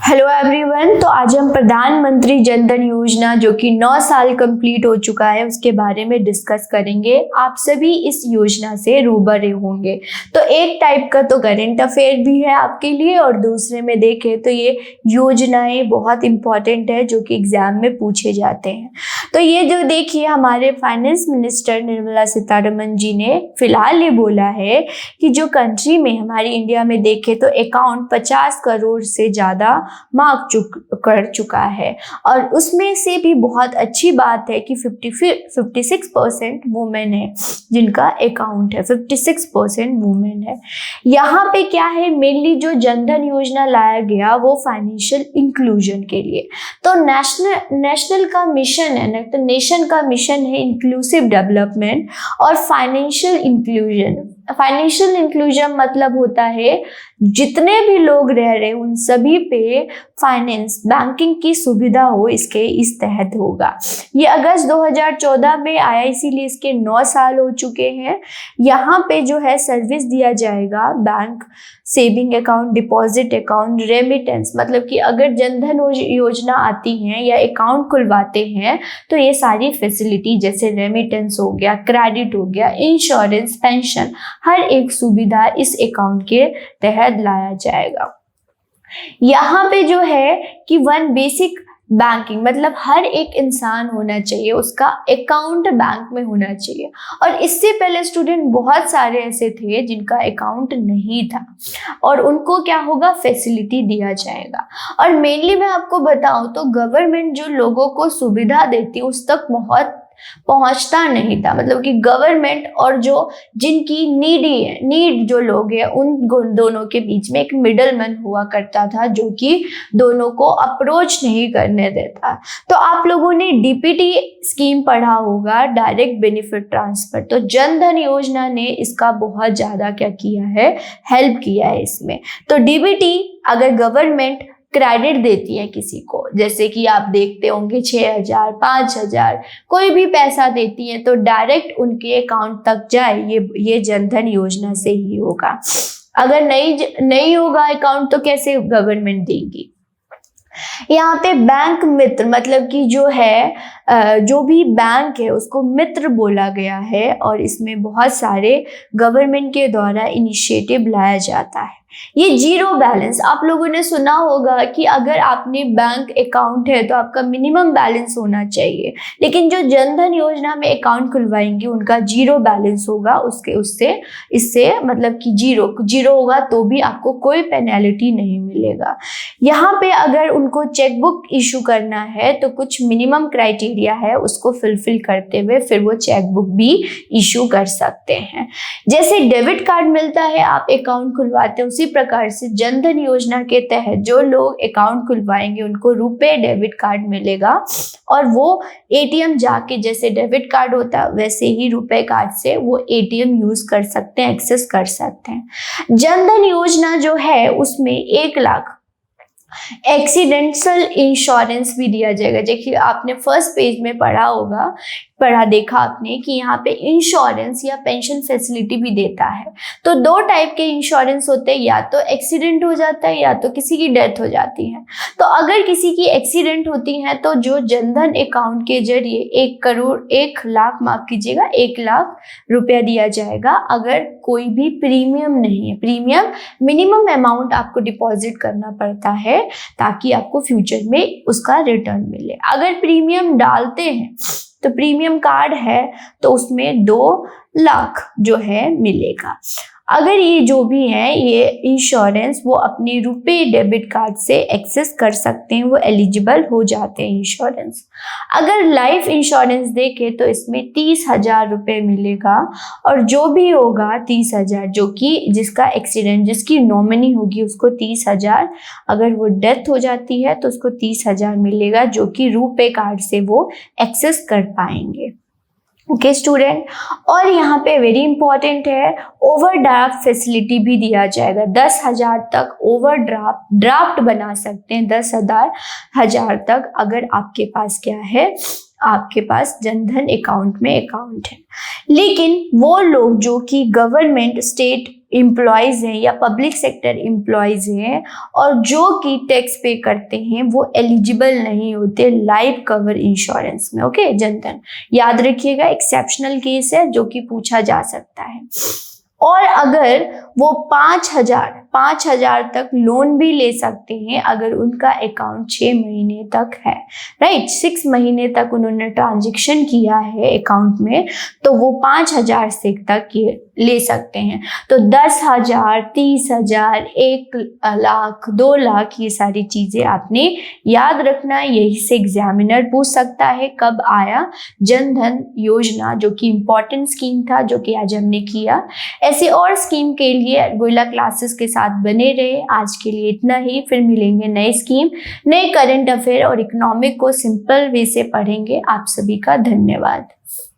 Hello everyone. तो आज हम प्रधानमंत्री जन धन योजना जो कि 9 साल कंप्लीट हो चुका है उसके बारे में डिस्कस करेंगे। आप सभी इस योजना से रूबरू होंगे। तो एक टाइप का तो करंट अफेयर भी है आपके लिए और दूसरे में देखें तो ये योजनाएं बहुत इंपॉर्टेंट है जो कि एग्जाम में पूछे जाते हैं। तो ये जो देखिए हमारे फाइनेंस मिनिस्टर निर्मला सीतारमण जी ने फिलहाल ये बोला है कि जो कंट्री में हमारी इंडिया में देखें तो अकाउंट 50 करोड़ से ज़्यादा मार्क कर चुका है और उसमें से भी बहुत अच्छी बात है कि 56% वुमेन है जिनका अकाउंट है, 56% वुमेन है। यहाँ पे क्या है, मेनली जो जनधन योजना लाया गया वो फाइनेंशियल इंक्लूजन के लिए। तो नेशनल का मिशन है, तो नेशन का मिशन है इंक्लूसिव डेवलपमेंट और फाइनेंशियल इंक्लूजन। फाइनेंशियल इंक्लूजन मतलब होता है जितने भी लोग रह रहे हैं उन सभी पे फाइनेंस बैंकिंग की सुविधा हो, इसके इस तहत होगा। ये अगस्त 2014 में आया, इसीलिए इसके 9 साल हो चुके हैं। यहाँ पे जो है सर्विस दिया जाएगा bank, saving account, deposit account, remittance, मतलब कि अगर जनधन योजना आती है या अकाउंट खुलवाते हैं तो ये सारी फैसिलिटी जैसे रेमिटेंस हो गया, क्रेडिट हो गया, इंश्योरेंस, पेंशन, हर एक सुविधा इस अकाउंट के तहत लाया जाएगा। यहाँ पे जो है कि वन बेसिक बैंकिंग, मतलब हर एक इंसान होना चाहिए, उसका अकाउंट बैंक में होना चाहिए। और इससे पहले स्टूडेंट बहुत सारे ऐसे थे जिनका अकाउंट नहीं था और उनको क्या होगा, फैसिलिटी दिया जाएगा। और मेनली मैं आपको बताऊं तो गवर्नमेंट जो लोगों को सुविधा देती उस तक बहुत पहुंचता नहीं था, मतलब कि गवर्नमेंट और जो जिनकी नीड जो लोग हैं उन दोनों के बीच में एक मिडलमैन हुआ करता था जो कि दोनों को अप्रोच नहीं करने देता। तो आप लोगों ने डीपीटी स्कीम पढ़ा होगा, डायरेक्ट बेनिफिट ट्रांसफर। तो जन धन योजना ने इसका बहुत ज्यादा क्या किया है, हेल्प किया है इसमें। तो डीबीटी अगर गवर्नमेंट क्रेडिट देती है किसी को, जैसे कि आप देखते होंगे 6,000, 5,000 कोई भी पैसा देती है तो डायरेक्ट उनके अकाउंट तक जाए, ये जनधन योजना से ही होगा। अगर नहीं होगा अकाउंट तो कैसे गवर्नमेंट देगी। यहाँ पे बैंक मित्र, मतलब कि जो है जो भी बैंक है उसको मित्र बोला गया है और इसमें बहुत सारे गवर्नमेंट के द्वारा इनिशिएटिव लाया जाता है। ये जीरो बैलेंस, आप लोगों ने सुना होगा कि अगर आपने बैंक अकाउंट है तो आपका मिनिमम बैलेंस होना चाहिए, लेकिन जो जनधन योजना में अकाउंट खुलवाएंगे उनका जीरो बैलेंस होगा। इससे मतलब कि जीरो होगा तो भी आपको कोई पेनल्टी नहीं मिलेगा। यहाँ पे अगर उनको चेकबुक इशू करना है तो कुछ मिनिमम क्राइटेरिया है, उसको फुलफिल करते हुए फिर वो चेकबुक भी इशू कर सकते हैं। जैसे डेबिट कार्ड मिलता है आप अकाउंट खुलवाते हैं, उसी प्रकार से जनधन योजना के तहत जो लोग अकाउंट खुलवाएंगे उनको रुपए डेबिट कार्ड मिलेगा और वो एटीएम जाके, जैसे डेबिट कार्ड होता है वैसे ही रुपए कार्ड से वो एटीएम यूज कर सकते हैं, एक्सेस कर सकते हैं। जनधन योजना जो है उसमें 1 लाख एक्सीडेंटल इंश्योरेंस भी दिया जाएगा। देखिए आपने फर्स्ट पेज में देखा आपने कि यहाँ पे इंश्योरेंस या पेंशन फैसिलिटी भी देता है। तो 2 टाइप के इंश्योरेंस होते हैं, या तो एक्सीडेंट हो जाता है या तो किसी की डेथ हो जाती है। तो अगर किसी की एक्सीडेंट होती है तो जो जनधन अकाउंट के जरिए 1 लाख रुपया दिया जाएगा। अगर कोई भी प्रीमियम नहीं है, प्रीमियम मिनिमम अमाउंट आपको डिपॉजिट करना पड़ता है ताकि आपको फ्यूचर में उसका रिटर्न मिले। अगर प्रीमियम डालते हैं तो प्रीमियम कार्ड है तो उसमें 2 लाख जो है मिलेगा। अगर ये जो भी है ये इंश्योरेंस वो अपने रुपए डेबिट कार्ड से एक्सेस कर सकते हैं, वो एलिजिबल हो जाते हैं इंश्योरेंस। अगर लाइफ इंश्योरेंस देखें तो इसमें 30,000 रुपये मिलेगा और जो भी होगा 30,000, जो कि जिसका एक्सीडेंट, जिसकी नॉमिनी होगी उसको 30,000, अगर वो डेथ हो जाती है तो उसको 30,000 मिलेगा जो कि रुपए कार्ड से वो एक्सेस कर पाएंगे। ओके स्टूडेंट, और यहाँ पे वेरी इंपॉर्टेंट है ओवरड्राफ्ट फैसिलिटी भी दिया जाएगा। 10,000 तक ड्राफ्ट बना सकते हैं, 10,000 तक अगर आपके पास क्या है आपके पास जनधन अकाउंट में अकाउंट है। लेकिन वो लोग जो कि गवर्नमेंट स्टेट एम्प्लॉयज हैं या पब्लिक सेक्टर एम्प्लॉयज हैं और जो कि टैक्स पे करते हैं, वो एलिजिबल नहीं होते लाइफ कवर इंश्योरेंस में। ओके, जनधन याद रखिएगा, एक्सेप्शनल केस है जो कि पूछा जा सकता है। और अगर वो 5,000 तक लोन भी ले सकते हैं अगर उनका अकाउंट 6 महीने तक है, राइट, 6 महीने तक उन्होंने ट्रांजैक्शन किया है अकाउंट में, तो वो 5,000 से तक ये ले सकते हैं। तो 10,000, 30,000, 1,00,000, 2,00,000 ये सारी चीजें आपने याद रखना। यही से एग्जामिनर पूछ सकता है कब आया जनधन योजना, जो कि इम्पोर्टेंट स्कीम था जो कि आज हमने किया। ऐसे और स्कीम के लिए गोइला क्लासेस के साथ बने रहे। आज के लिए इतना ही, फिर मिलेंगे नई स्कीम, नए करंट अफेयर और इकोनॉमिक को सिंपल वे से पढ़ेंगे। आप सभी का धन्यवाद।